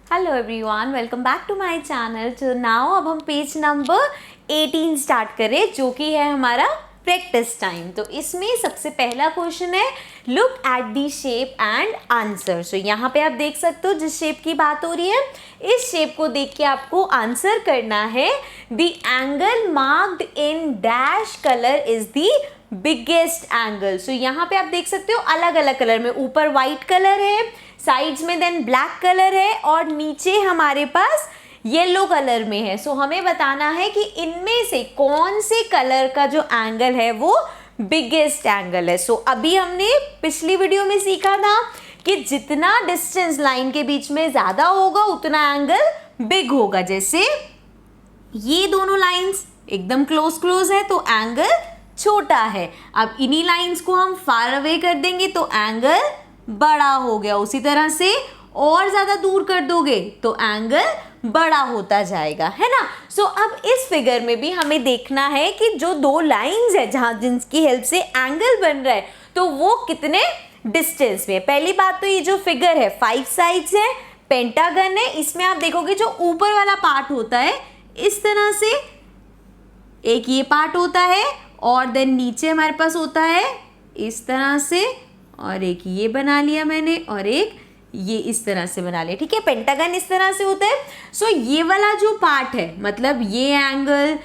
Hello everyone, welcome back to my channel. तो now अब हम पेज नंबर 18 स्टार्ट करें, जो कि है हमारा प्रैक्टिस टाइम। तो इसमें सबसे पहला क्वेश्चन है look at the shape and answer. So यहाँ पे आप देख सकते हो जिस शेप की बात हो रही है, इस शेप को देख के आपको आंसर करना है। The angle marked in dash colour is the biggest angle. So यहाँ पे आप देख सकते हो अलग अलग कलर में, ऊपर व्हाइट कलर है, साइड्स में देन ब्लैक कलर है और नीचे हमारे पास येलो कलर में है। सो हमें बताना है कि इनमें से कौन से कलर का जो एंगल है वो बिगेस्ट एंगल है। सो अभी हमने पिछली वीडियो में सीखा था कि जितना डिस्टेंस लाइन के बीच में ज्यादा होगा उतना एंगल बिग होगा। जैसे ये दोनों लाइंस एकदम क्लोज है तो एंगल छोटा है। अब इन्हीं लाइंस को हम फार अवे कर देंगे तो एंगल बड़ा हो गया। उसी तरह से और ज्यादा दूर कर दोगे तो एंगल बड़ा होता जाएगा, है ना। सो अब इस फिगर में भी हमें देखना है कि जो दो लाइंस है जहां जिनकी हेल्प से एंगल बन रहा है तो वो कितने डिस्टेंस में है। पहली बात तो ये जो फिगर है 5 साइड्स है, पेंटागन है। इसमें आप देखोगे जो ऊपर वाला पार्ट होता है इस तरह से एक ये पार्ट होता है और देन नीचे हमारे पास होता है इस तरह से, और एक ये बना लिया मैंने और एक ये इस तरह से बना लिया। ठीक है, पेंटागन इस तरह से होता है। सो ये वाला जो पार्ट है मतलब ये एंगल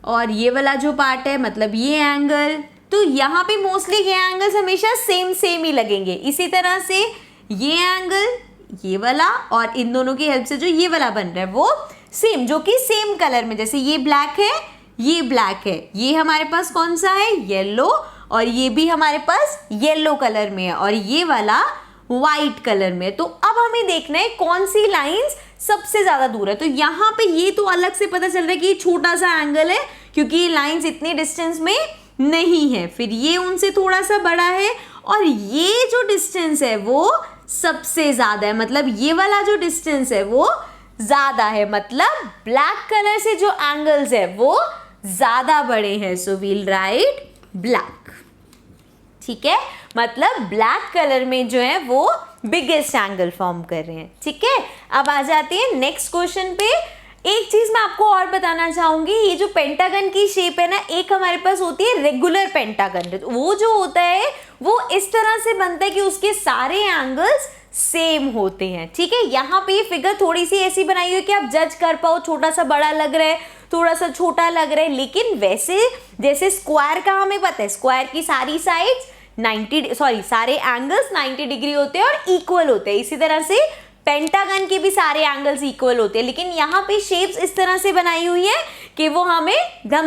और ये वाला जो पार्ट है मतलब ये एंगल, तो यहाँ पे मोस्टली ये एंगल्स हमेशा सेम ही लगेंगे। इसी तरह से ये एंगल ये वाला और इन दोनों की हेल्प से जो ये वाला बन रहा है वो सेम, जो कि सेम कलर में, जैसे ये ब्लैक है ये ब्लैक है, ये हमारे पास कौन सा है येलो, और ये भी हमारे पास येलो कलर में है और ये वाला व्हाइट कलर में। तो अब हमें देखना है कौन सी लाइंस सबसे ज्यादा दूर है। तो यहाँ पे ये तो अलग से पता चल रहा है कि ये छोटा सा एंगल है क्योंकि ये लाइंस इतनी डिस्टेंस में नहीं है। फिर ये उनसे थोड़ा सा बड़ा है और ये जो डिस्टेंस है वो सबसे ज्यादा है, मतलब ये वाला जो डिस्टेंस है वो ज्यादा है, मतलब ब्लैक कलर से जो एंगल्स है वो ज्यादा बड़े हैं। So we'll write black. ठीक है, मतलब ब्लैक कलर में जो है वो बिगेस्ट एंगल फॉर्म कर रहे हैं। ठीक है, अब आ जाते हैं नेक्स्ट क्वेश्चन पे। एक चीज मैं आपको और बताना चाहूंगी, ये जो पेंटागन की शेप है ना, एक हमारे पास होती है रेगुलर पेंटागन। वो जो होता है वो इस तरह से बनता है कि उसके सारे एंगल्स सेम होते हैं। ठीक है, यहाँ पे ये फिगर थोड़ी सी ऐसी बनाई हुई है कि आप जज कर पाओ, छोटा सा बड़ा लग रहा है, थोड़ा सा छोटा लग रहा है, लेकिन वैसे जैसे स्क्वायर का हमें पता है, स्क्वायर की सारी साइड्स सारे एंगल्स 90 डिग्री होते हैं और इक्वल होते हैं। इसी तरह से पेंटागन के भी सारे एंगल्स इक्वल होते हैं, लेकिन यहाँ पे शेप्स इस तरह से बनाई हुई है कि वो हम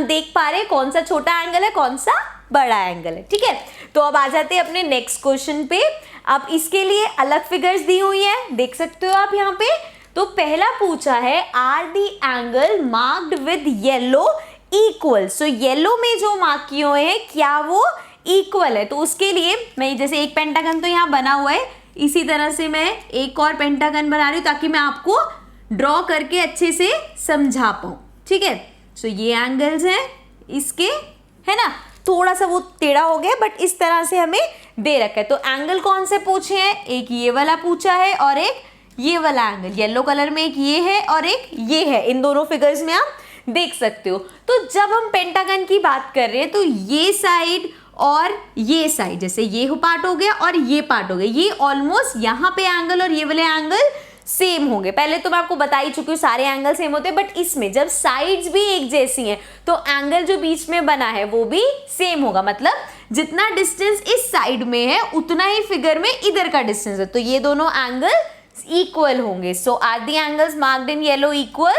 देख पा रहे हैं कौन सा छोटा एंगल है कौन सा बड़ा एंगल है। ठीक है, तो अब आ जाते हैं अपने नेक्स्ट क्वेश्चन पे। अब इसके लिए अलग फिगर्स दी हुई है, देख सकते हो आप यहाँ पे। तो पहला पूछा है are the angle marked with yellow equal. So yellow में जो मार्क किए हुए हैं क्या वो इक्वल है। तो उसके लिए मैं जैसे एक पेंटागन तो यहाँ बना हुआ है, इसी तरह से मैं एक और पेंटागन बना रही हूँ ताकि मैं आपको ड्रॉ करके अच्छे से समझा पाऊँ। ठीक है, सो ये एंगल्स हैं इसके, है ना, थोड़ा सा वो टेढ़ा हो गया बट इस तरह से हमें दे रखा है। तो एंगल कौन से पूछे हैं, एक ये वाला पूछा है और एक ये वाला एंगल, येलो कलर में एक ये है और एक ये है। इन दोनों फिगर्स में आप देख सकते हो। तो जब हम पेंटागन की बात कर रहे हैं तो ये साइड और ये साइड, जैसे ये पार्ट हो गया और ये पार्ट हो गया, ये ऑलमोस्ट यहाँ पे एंगल और ये वाले एंगल सेम होंगे। पहले तो मैं आपको बता ही चुकी हूँ सारे एंगल सेम होते हैं, बट इसमें जब साइड्स भी एक जैसी हैं तो एंगल जो बीच में बना है वो भी सेम होगा। मतलब जितना डिस्टेंस इस साइड में है उतना ही फिगर में इधर का डिस्टेंस है, तो ये दोनों एंगल इक्वल होंगे। So are the angles marked in yellow equal?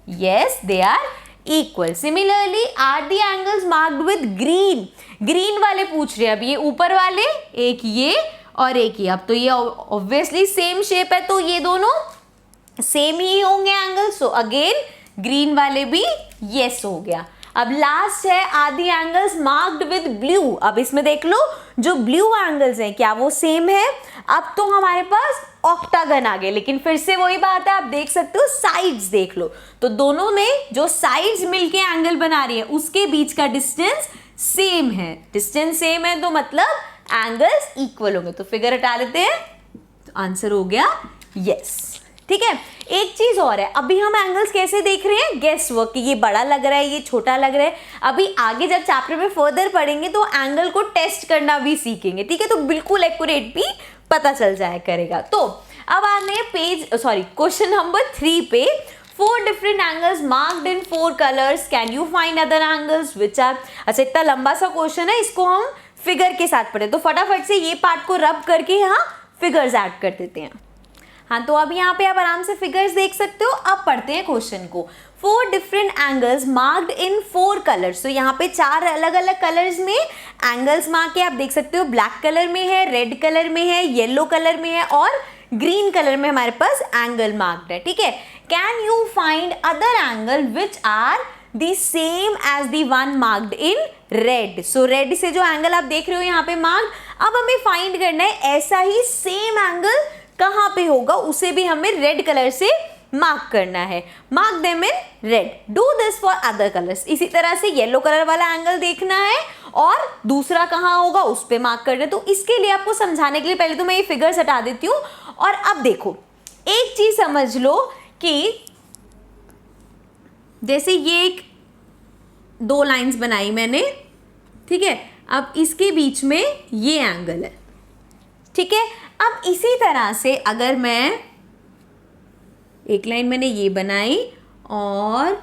Yes, they are equal. Similarly are the angles marked with green? Green वाले पूछ रहे हैं, अब ये ऊपर वाले एक ये और एक ये, अब तो ये ऑब्वियसली सेम शेप है तो ये दोनों सेम ही होंगे एंगल। सो अगेन ग्रीन वाले भी यस हो गया। अब लास्ट है are the angles marked with blue. अब इसमें देख लो जो ब्लू एंगल्स हैं क्या वो सेम है। अब तो हमारे पास ऑक्टागन आ गए, लेकिन फिर से वही बात है, आप देख सकते हो साइड्स देख लो, तो दोनों में जो साइड्स मिलके एंगल बना रही है उसके बीच का डिस्टेंस सेम है। डिस्टेंस सेम है तो मतलब एंगल्स इक्वल होंगे। तो फिगर हटा लेते हैं, तो आंसर हो गया यस। ठीक है, एक चीज और है, अभी हम एंगल्स कैसे देख रहे हैं, गेस वर्क, ये बड़ा लग रहा है, ये छोटा लग रहा है। अभी आगे जब चैप्टर में फर्दर पढ़ेंगे तो एंगल को टेस्ट करना भी सीखेंगे, ठीक है, तो बिल्कुल एक्यूरेट भी पता चल जाया करेगा। तो अब आने क्वेश्चन नंबर 3 पे। 4 different angles marked in 4 colors. Can you find other angles which are? अच्छा, इतना लंबा सा क्वेश्चन है, इसको हम फिगर के साथ पढ़े, तो फटाफट से ये पार्ट को रब करके यहाँ फिगर्स ऐड कर देते हैं। हाँ, तो अब यहाँ पे आप आराम से फिगर्स देख सकते हो। अब पढ़ते हैं क्वेश्चन को। 4 different angles marked in 4 colors. तो यहाँ पे 4 अलग अलग कलर्स में एंगल्स मार्क है, आप देख सकते हो। ब्लैक कलर में है, रेड कलर में है, येलो कलर में है और ग्रीन कलर में हमारे पास एंगल मार्क्ड है, ठीक है। Can you find other angle which are the same as the one marked in red. So red से जो एंगल आप देख रहे हो यहाँ पे मार्क्ड, अब हमें फाइंड करना है ऐसा ही सेम एंगल कहाँ पे होगा, उसे भी हमें रेड कलर से मार्क करना है। Mark them in red. Do this for other colours. इसी तरह से येलो कलर वाला एंगल देखना है और दूसरा कहाँ होगा उस पे मार्क करना है। तो इसके लिए आपको समझाने के लिए पहले तो मैं ये फिगर्स हटा देती हूँ। और अब देखो, एक चीज समझ लो कि जैसे ये एक 2 लाइंस बनाई मैंने, ठीक है, अब इसके बीच में ये एंगल है, ठीक है। अब इसी तरह से अगर मैं एक लाइन मैंने ये बनाई और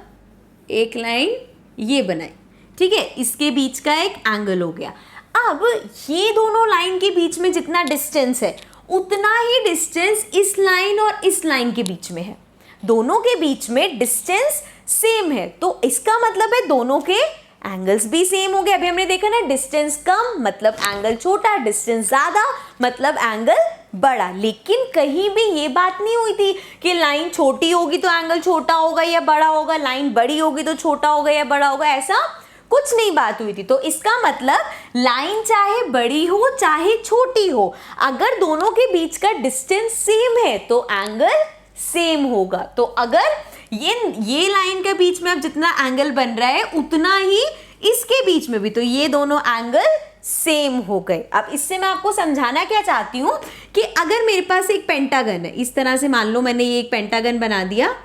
एक लाइन ये बनाई, ठीक है, इसके बीच का एक एंगल हो गया। अब ये दोनों लाइन के बीच में जितना डिस्टेंस है उतना ही डिस्टेंस इस लाइन और इस लाइन के बीच में है। दोनों के बीच में डिस्टेंस सेम है, तो इसका मतलब है दोनों के एंगल्स भी सेम हो गए। अभी हमने देखा ना, डिस्टेंस कम मतलब एंगल छोटा, डिस्टेंस ज्यादा मतलब एंगल बड़ा। लेकिन कहीं भी ये बात नहीं हुई थी कि लाइन छोटी होगी तो एंगल छोटा होगा या बड़ा होगा, लाइन बड़ी होगी तो छोटा होगा या बड़ा होगा, ऐसा कुछ नहीं बात हुई थी। तो इसका मतलब लाइन चाहे बड़ी हो चाहे छोटी हो, अगर दोनों के बीच का डिस्टेंस सेम है तो एंगल सेम होगा। तो अगर ये लाइन के बीच में अब जितना एंगल बन रहा है उतना ही इसके बीच में भी, तो ये दोनों एंगल सेम हो गए। अब इससे मैं आपको समझाना क्या चाहती हूँ कि अगर मेरे पास एक पेंटागन है, इस तरह से मान लो मैंने ये एक पेंटागन बना दिया,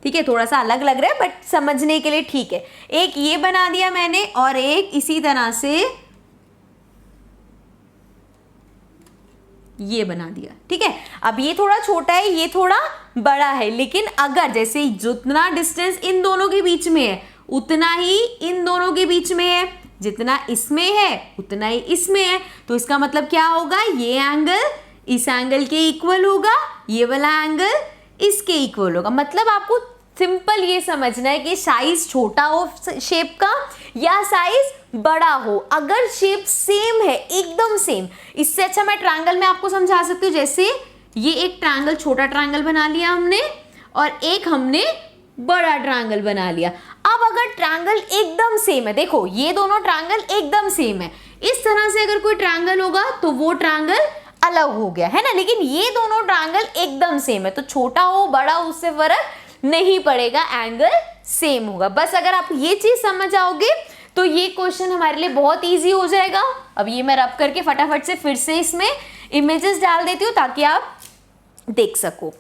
ठीक है, थोड़ा सा अलग लग रहा है बट समझने के लिए ठीक है। एक ये बना दिया मैंने और एक इसी तरह से ये बना दिया, ठीक है। अब ये थोड़ा छोटा है, ये थोड़ा बड़ा है, लेकिन अगर जैसे जितना डिस्टेंस इन दोनों के बीच में है उतना ही इन दोनों के बीच में है, जितना इसमें है उतना ही इसमें है, तो इसका मतलब क्या होगा, ये एंगल इस एंगल के इक्वल होगा, ये वाला एंगल इसके इक्वल होगा। मतलब आपको सिंपल ये समझना है कि साइज छोटा हो शेप का या साइज बड़ा हो, अगर शेप सेम है एकदम सेम। इससे अच्छा मैं ट्रायंगल में आपको समझा सकती हूँ। जैसे ये एक ट्रायंगल, छोटा ट्रायंगल बना लिया हमने और एक हमने बड़ा ट्रायंगल बना लिया। अब अगर ट्रायंगल एकदम सेम है, देखो ये दोनों ट्रायंगल एकदम सेम है, इस तरह से अगर कोई ट्रायंगल होगा तो वो ट्रायंगल अलग हो गया है ना, लेकिन ये दोनों ट्रायंगल एकदम सेम है तो छोटा हो बड़ा हो उससे फर्क नहीं पड़ेगा, एंगल सेम होगा। बस अगर आप ये चीज समझ आओगे तो ये क्वेश्चन हमारे लिए बहुत इजी हो जाएगा। अब ये मैं रब करके फटाफट से फिर से इसमें इमेजेस डाल देती हूँ ताकि आप देख सको।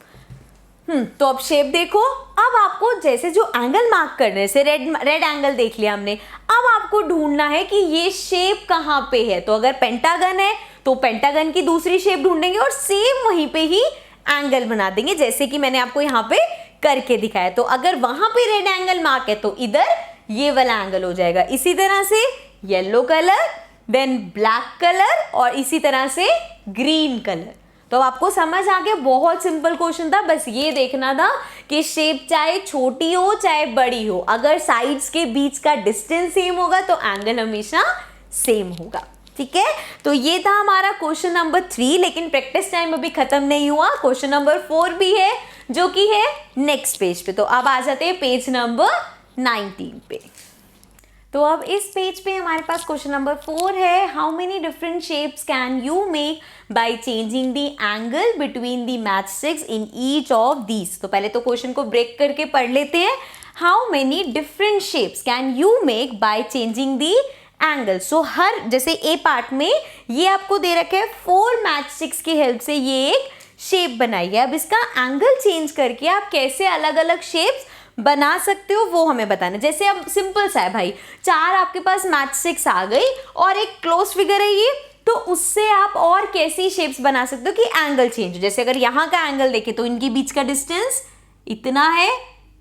तो अब शेप देखो। अब आपको जैसे जो एंगल मार्क करने से रेड एंगल देख लिया हमने, अब आपको ढूंढना है कि ये शेप कहाँ पे है। तो अगर पेंटागन है तो पेंटागन की दूसरी शेप ढूंढेंगे और सेम वहीं पे ही एंगल बना देंगे, जैसे कि मैंने आपको यहाँ पे करके दिखाया। तो अगर वहां पे रेड एंगल मार्क है तो इधर ये वाला एंगल हो जाएगा। इसी तरह से yellow colour, then black colour और इसी तरह से ग्रीन कलर। तो आपको समझ आ गया, बहुत सिंपल क्वेश्चन था। बस ये देखना था कि शेप चाहे छोटी हो चाहे बड़ी हो, अगर साइड्स के बीच का डिस्टेंस सेम होगा तो एंगल हमेशा सेम होगा। ठीक है, तो ये था हमारा क्वेश्चन नंबर 3। लेकिन प्रैक्टिस टाइम अभी खत्म नहीं हुआ, क्वेश्चन नंबर 4 भी है जो कि है नेक्स्ट पेज पे। तो अब आ जाते हैं पेज नंबर 19 पे। तो अब इस पेज पे हमारे पास क्वेश्चन नंबर 4 है, how many different shapes can you make by changing the angle between the matchsticks in each of these. तो पहले तो क्वेश्चन को ब्रेक करके पढ़ लेते हैं। How many different shapes can you make by changing the angle. So हर, जैसे ए पार्ट में ये आपको दे रखा है 4 मैचस्टिक्स की हेल्प से ये एक शेप बनाई है। अब इसका एंगल चेंज करके आप कैसे अलग अलग शेप्स बना सकते हो वो हमें बताना। जैसे अब सिंपल सा है भाई, 4 आपके पास मैच स्टिक्स आ गई और एक क्लोज फिगर है ये, तो उससे आप और कैसी शेप्स बना सकते हो कि एंगल चेंज हो। जैसे अगर यहाँ का एंगल देखें तो इनके बीच का डिस्टेंस इतना है,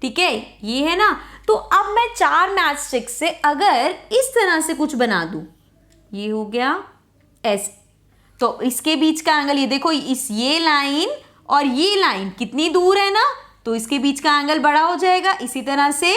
ठीक है, ये है ना। तो अब मैं 4 मैच स्टिक्स से अगर इस तरह से कुछ बना दूं, ये हो गया ऐसे, तो इसके बीच का एंगल ये देखो, ये लाइन और ये लाइन कितनी दूर है ना, तो इसके बीच का एंगल बड़ा हो जाएगा। इसी तरह से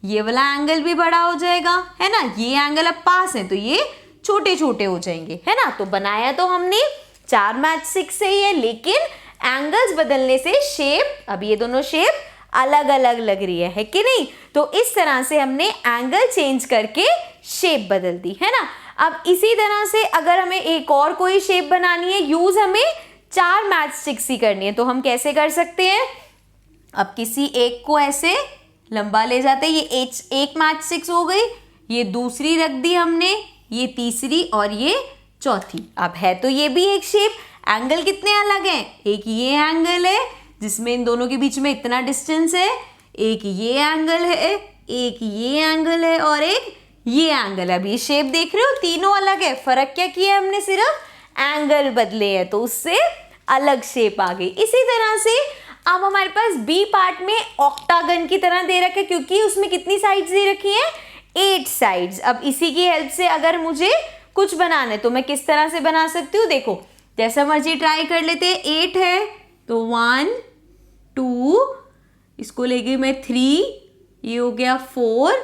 ये वाला एंगल भी बड़ा हो जाएगा, है ना। ये एंगल अब पास है तो ये छोटे छोटे हो जाएंगे, है ना। तो बनाया तो हमने 4 मैच स्टिक्स से ही है, लेकिन एंगल्स बदलने से शेप, अब ये दोनों शेप अलग अलग लग रही है कि नहीं। तो इस तरह से हमने एंगल चेंज करके शेप बदल दी, है ना। अब इसी तरह से अगर हमें एक और कोई शेप बनानी है, यूज हमें 4 मैच स्टिक्स ही करनी है, तो हम कैसे कर सकते हैं। अब किसी एक को ऐसे लंबा ले जाते हैं, ये एक मैच स्टिक्स हो गई, ये दूसरी रख दी हमने, ये तीसरी और ये चौथी। अब है तो ये भी एक शेप, एंगल कितने अलग हैं, एक ये एंगल है जिसमें इन दोनों के बीच में इतना डिस्टेंस है, एक ये एंगल है, एक ये एंगल है और एक ये एंगल है। अब ये शेप देख रहे हो, तीनों अलग है। फर्क क्या किया हमने, सिर्फ एंगल बदले हैं, तो उससे अलग शेप आ गई। इसी तरह से अब हमारे पास बी पार्ट में ऑक्टागन की तरह दे रखा है, क्योंकि उसमें कितनी साइड्स दे रखी हैं, 8 साइड्स। अब इसी की हेल्प से अगर मुझे कुछ बनाना है तो मैं किस तरह से बना सकती हूँ, देखो जैसा मर्जी ट्राई कर लेते हैं। 8 है तो 1 2, इसको ले गई मैं 3, ये हो गया 4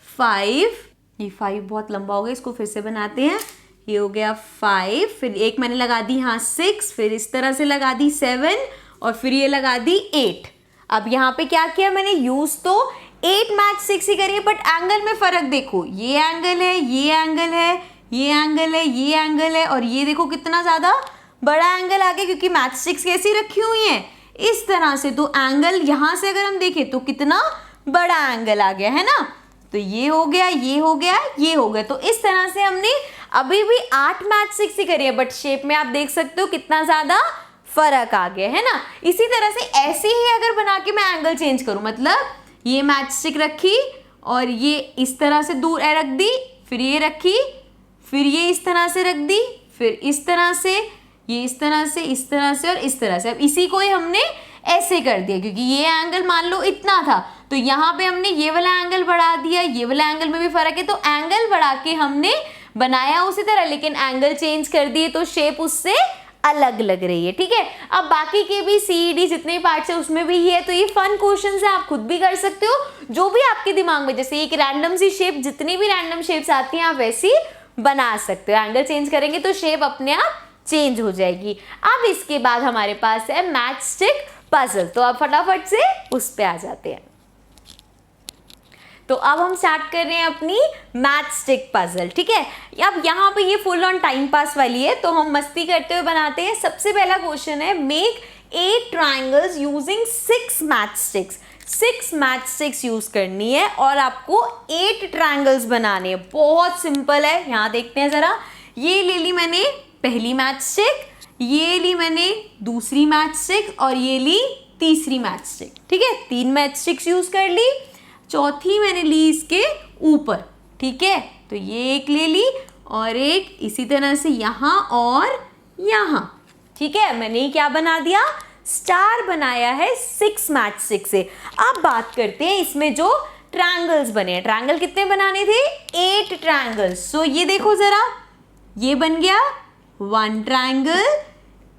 5, ये 5 बहुत लंबा हो गया, इसको फिर से बनाते हैं। ये हो गया 5, फिर एक मैंने लगा दी यहाँ 6, फिर इस तरह से लगा दी 7 और फिर ये लगा दी 8। अब यहाँ पे क्या किया मैंने, यूज तो 8 मैच 6 ही करिए, बट एंगल में फर्क देखो, ये एंगल है, ये एंगल है, ये एंगल है, ये एंगल है, और ये देखो कितना ज़्यादा बड़ा एंगल आ गया, क्योंकि मैच 6 कैसी रखी हुई है, इस तरह से। तो एंगल यहाँ से अगर हम देखें तो कितना बड़ा एंगल आ गया, है ना। तो ये हो गया, ये हो गया, ये हो गया। तो इस तरह से हमने अभी भी 8 मैच 6 ही करी है, बट शेप में आप देख सकते हो कितना ज़्यादा फर्क आ गया, है ना। इसी तरह से ऐसे ही अगर बना के मैं एंगल चेंज करूं, मतलब ये मैच स्टिक रखी और ये इस तरह से दूर रख दी, फिर ये रखी, फिर ये इस तरह से रख दी, फिर इस तरह से, ये इस तरह से, इस तरह से और इस तरह से। अब इसी को ही हमने ऐसे कर दिया, क्योंकि ये एंगल मान लो इतना था, तो यहाँ पे हमने ये वाला एंगल बढ़ा दिया, ये वाला एंगल में भी फर्क है, तो एंगल बढ़ा के हमने बनाया उसी तरह, लेकिन एंगल चेंज कर दिए तो शेप उससे अलग लग रही है, ठीक है। अब बाकी के भी CED जितने पार्ट्स है उसमें भी ये है, तो ये फन क्वेश्चंस है, आप खुद भी कर सकते हो, जो भी आपके दिमाग में, जैसे एक रैंडम सी शेप, जितनी भी रैंडम शेप्स आती हैं आप वैसी बना सकते हो। एंगल चेंज करेंगे तो शेप अपने आप चेंज हो जाएगी। अब इसके बाद हमारे पास है मैच स्टिक पजल, तो अब फटाफट से उस पे आ जाते हैं। तो अब हम स्टार्ट कर रहे हैं अपनी मैच स्टिक पजल, ठीक है। अब यहाँ पे ये फुल ऑन टाइम पास वाली है, तो हम मस्ती करते हुए बनाते हैं। सबसे पहला क्वेश्चन है, make 8 triangles using 6 match sticks. 6 match sticks use करनी है और आपको 8 ट्राइंगल्स बनाने हैं। बहुत सिंपल है, यहाँ देखते हैं जरा। ये ले ली मैंने पहली मैच स्टिक, ये ली मैंने दूसरी मैच स्टिक और ये ली तीसरी मैच स्टिक, ठीक है। 3 मैच स्टिक्स यूज कर ली, चौथी मैंने ली इसके ऊपर, ठीक है। तो ये एक ले ली और एक इसी तरह से यहाँ और यहाँ, ठीक है। मैंने क्या बना दिया, स्टार बनाया है 6 मैच स्टिक से। अब बात करते हैं इसमें जो ट्रायंगल्स बने हैं। ट्रायंगल कितने बनाने थे, 8 ट्रायंगल्स। सो ये देखो जरा, ये बन गया 1 ट्रायंगल,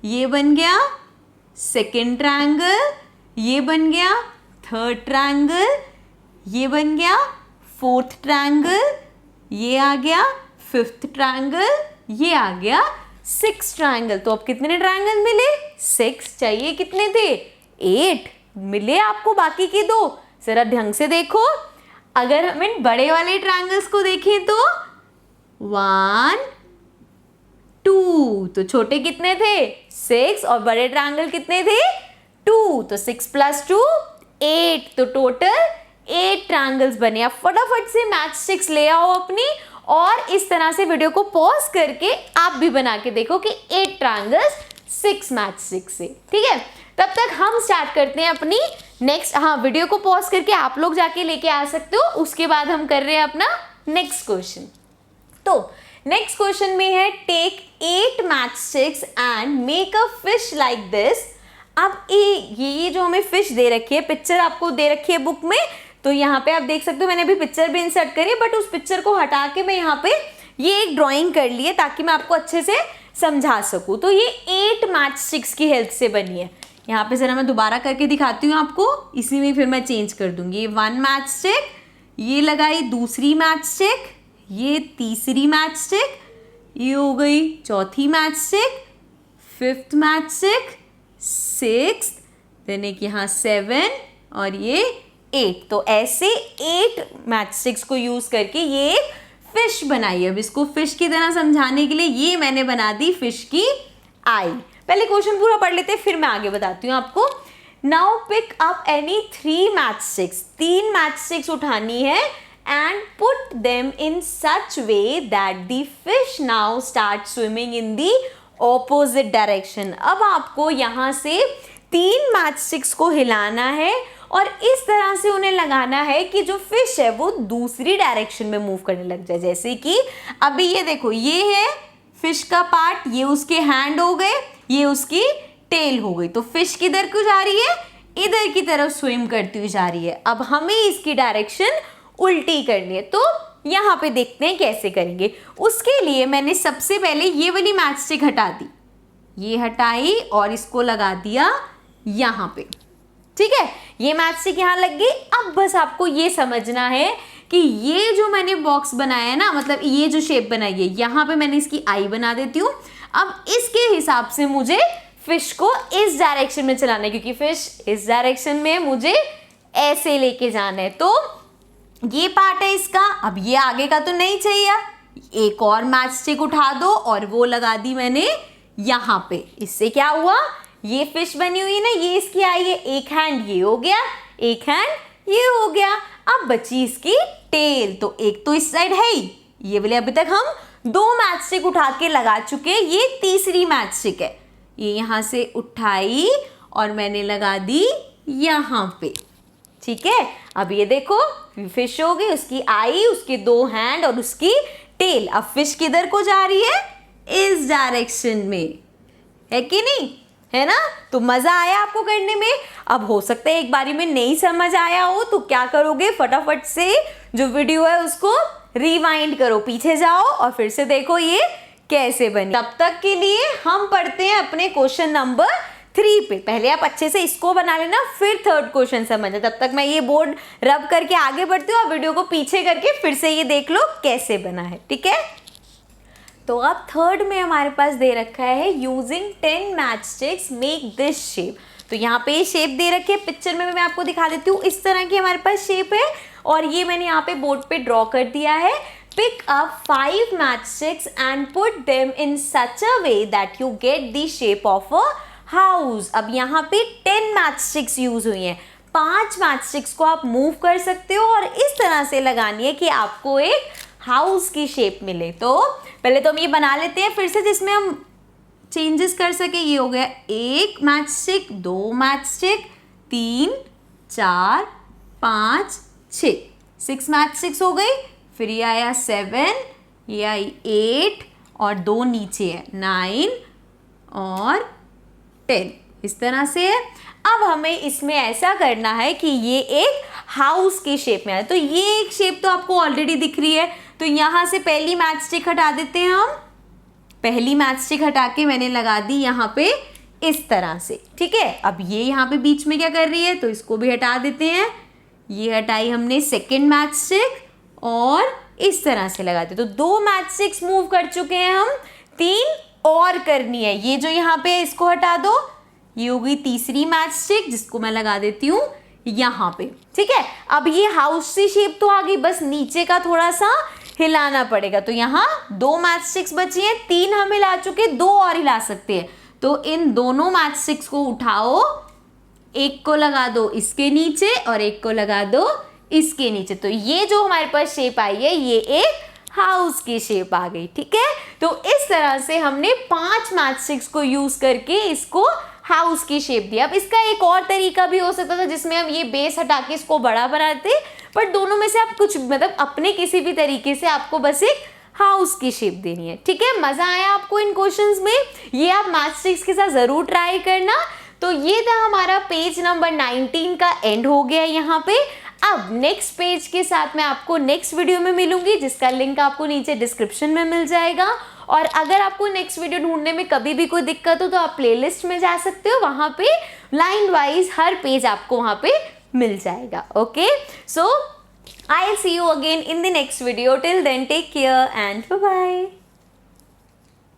ये बन गया 2nd ट्रायंगल, ये बन गया 3rd ट्रायंगल, ये बन गया 4th ट्रायंगल, ये आ गया 5th ट्रायंगल, ये आ गया 6th ट्रायंगल। तो अब कितने ट्रायंगल मिले, 6। चाहिए कितने थे, 8 मिले आपको बाकी के 2। जरा ढंग से देखो, अगर हम इन बड़े वाले ट्रायंगल्स को देखें तो 1 2, तो छोटे कितने थे, 6, और बड़े ट्रायंगल कितने थे, 2। तो 6 + 2 8, तो टोटल 8 ट्रायंगल्स बने। आप फटाफट से मैच स्टिक्स ले आओ अपनी, और इस तरह से वीडियो को पॉज करके आप भी बना के देखो कि 8 ट्रायंगल्स 6 मैच स्टिक से। ठीक है, तब तक हम स्टार्ट करते हैं अपनी नेक्स्ट। हाँ, वीडियो को पॉज करके आप लोग जाके लेके आ सकते हो, उसके बाद हम कर रहे हैं अपना नेक्स्ट क्वेश्चन। तो नेक्स्ट क्वेश्चन में है take 8 matchsticks and make a fish like this. अब ये जो हमें फिश दे रखी है, पिक्चर आपको दे रखी है बुक में, तो यहाँ पे आप देख सकते हो मैंने अभी पिक्चर भी इंसर्ट करी है, बट उस पिक्चर को हटा के मैं यहाँ पे ये एक ड्राइंग कर ली है ताकि मैं आपको अच्छे से समझा सकूँ। तो ये 8 मैच स्टिक्स की हेल्प से बनी है। यहाँ पे जरा मैं दोबारा करके दिखाती हूँ आपको, इसी में फिर मैं चेंज कर दूंगी। ये 1 मैच स्टिक, ये लगाई दूसरी मैच स्टिक, ये तीसरी मैच स्टिक, ये हो गई चौथी matchstick, 5th matchstick, 6th, then एक यहाँ 7 और ये 8। तो ऐसे 8 मैच स्टिक्स को यूज करके ये एक फिश बनाई है। अब इसको फिश की तरह समझाने के लिए ये मैंने बना दी फिश की आई। पहले क्वेश्चन पूरा पढ़ लेते हैं, फिर मैं आगे बताती हूँ आपको। Now pick up any 3 matchsticks, 3 matchsticks उठानी है and put them in such way that the fish now start swimming in the opposite direction. अब आपको यहाँ से 3 मैच स्टिक्स को हिलाना है और इस तरह से उन्हें लगाना है कि जो फिश है वो दूसरी डायरेक्शन में मूव करने लग जाए। जैसे कि अभी ये देखो, ये है फिश का पार्ट, ये उसके हैंड हो गए, ये उसकी टेल हो गई। तो फिश किधर को जा रही है, इधर की तरफ स्विम करती हुई जा रही है। अब हमें इसकी डायरेक्शन उल्टी करनी है, तो यहाँ पे देखते हैं कैसे करेंगे। उसके लिए मैंने सबसे पहले ये वाली मैच स्टिक हटा दी, ये हटाई और इसको लगा दिया यहाँ पे। ठीक है, ये मैच स्टिक यहाँ लग गई। अब बस आपको ये समझना है कि ये जो मैंने बॉक्स बनाया है ना, मतलब ये जो शेप बनाई है, यहाँ पे मैंने इसकी आई बना देती हूँ। अब इसके हिसाब से मुझे फिश को इस डायरेक्शन में चलाना है, क्योंकि फिश इस डायरेक्शन में मुझे ऐसे लेके जाना है। तो ये पार्ट है इसका। अब ये आगे का तो नहीं चाहिए, एक और मैच स्टिक उठा दो और वो लगा दी मैंने यहाँ पे। इससे क्या हुआ, ये फिश बनी हुई है ना, ये इसकी आई है, एक हैंड ये हो गया, एक हैंड ये हो गया। अब बची इसकी टेल, तो एक तो इस साइड है ही, ये वाले अभी तक हम 2 मैच स्टिक उठा के लगा चुके हैं, ये तीसरी मैच स्टिक है। ये यहाँ से उठाई और मैंने लगा दी यहाँ पे। ठीक है, अब ये देखो फिश हो गई, उसकी आई, उसके 2 हैंड और उसकी टेल। अब फिश किधर को जा रही है, इस डायरेक्शन में, है कि नहीं, है ना। तो मजा आया आपको करने में। अब हो सकता है एक बारी में नहीं समझ आया हो, तो क्या करोगे, फटाफट से जो वीडियो है उसको रिवाइंड करो, पीछे जाओ और फिर से देखो ये कैसे बनी। तब तक के लिए हम पढ़ते हैं अपने क्वेश्चन नंबर 3 पे। पहले आप अच्छे से इसको बना लेना, फिर 3rd क्वेश्चन समझना। तब तक मैं ये बोर्ड रब करके आगे बढ़ती हूँ, आप वीडियो को पीछे करके फिर से ये देख लो कैसे बना है। ठीक है, तो अब 3rd में हमारे पास दे रखा है using 10 match sticks make this shape. तो यहाँ पे शेप दे रखी है, पिक्चर में मैं आपको दिखा देती हूँ। इस तरह की हमारे पास शेप है और ये मैंने यहाँ पे बोर्ड पे ड्रॉ कर दिया है। Pick up 5 matchsticks and put them in such a way that you get the shape of a house. अब यहाँ पे 10 मैच स्टिक्स यूज हुई हैं, 5 मैच स्टिक्स को आप मूव कर सकते हो और इस तरह से लगानी है कि आपको एक हाउस की शेप मिले। तो पहले तो हम ये बना लेते हैं फिर से, जिसमें हम चेंजेस कर सके। ये हो गया 1 match stick, 2 match stick, 3, 4, 5, 6 match sticks हो गई। फिर ये आया 7, ये आई 8 और 2 नीचे है 9 और 10, इस तरह से है। अब हमें इसमें ऐसा करना है कि ये एक हाउस की शेप में आए। तो ये एक शेप तो आपको ऑलरेडी दिख रही है, तो यहाँ से पहली मैच स्टिक हटा देते हैं हम। पहली मैच स्टिक हटा के मैंने लगा दी यहाँ पे इस तरह से। ठीक है, अब ये यहाँ पे बीच में क्या कर रही है, तो इसको भी हटा देते हैं। ये हटाई हमने 2nd मैच स्टिक और इस तरह से लगाते। तो 2 मैच स्टिक्स मूव कर चुके हैं हम, 3 और करनी है। ये जो यहाँ पे इसको हटा दो, ये हो गई तीसरी मैच स्टिक जिसको मैं लगा देती हूँ यहाँ पे। ठीक है, अब ये हाउस की शेप तो आ गई, बस नीचे का थोड़ा सा हिलाना पड़ेगा। तो यहाँ 2 मैच स्टिक्स बची हैं, 3 हम हिला चुके, 2 और हिला सकते हैं। तो इन दोनों मैच स्टिक्स को उठाओ, एक को लगा दो इसके नीचे और एक को लगा दो इसके नीचे। तो ये जो हमारे पास शेप आई है, ये एक हाउस की शेप आ गई, ठीक है। तो इस तरह से हमने 5 मैचस्टिक्स को यूज करके इसको हाउस की शेप दिया। अब इसका एक और तरीका भी हो सकता था जिसमें हम ये बेस हटा के इसको बड़ा बनाते, पर दोनों में से आप कुछ मतलब अपने किसी भी तरीके से आपको बस एक हाउस की शेप देनी है, ठीक है। मजा आया आपको इन क्वेश्चंस में? ये आप मैचस्टिक्स के साथ जरूर ट्राई करना। तो ये था हमारा पेज नंबर 19 का एंड हो गया यहाँ पे। अब नेक्स्ट पेज के साथ मैं आपको नेक्स्ट वीडियो में मिलूंगी, जिसका लिंक आपको नीचे डिस्क्रिप्शन में मिल जाएगा। और अगर आपको नेक्स्ट वीडियो ढूंढने में कभी भी कोई दिक्कत हो तो आप प्लेलिस्ट में जा सकते हो, वहां पे लाइन वाइज हर पेज आपको वहां पे मिल जाएगा। Okay, so I'll see you again in the next video. Till then, take care and bye bye.